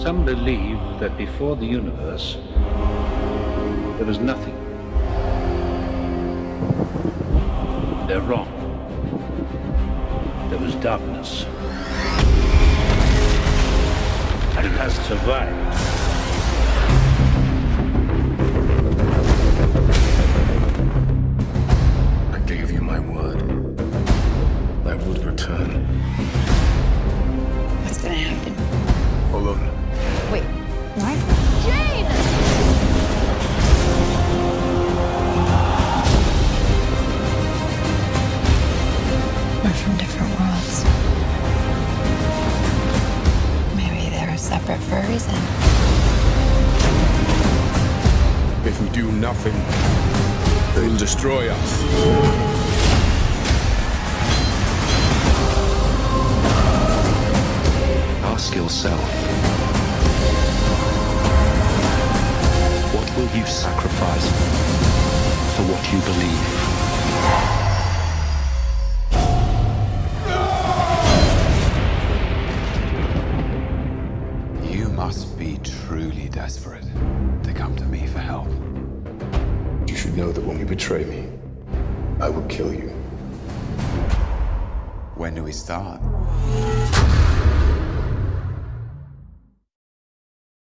Some believe that before the universe, there was nothing. They're wrong. There was darkness. And it has survived. I gave you my word. I would return. What's gonna happen? Hold on. Wait, what? Jane! We're from different worlds. Maybe they're separate for a reason. If we do nothing, they'll destroy us. Ask yourself, what will you sacrifice for what you believe? You must be truly desperate to come to me for help. You should know that when you betray me, I will kill you. When do we start?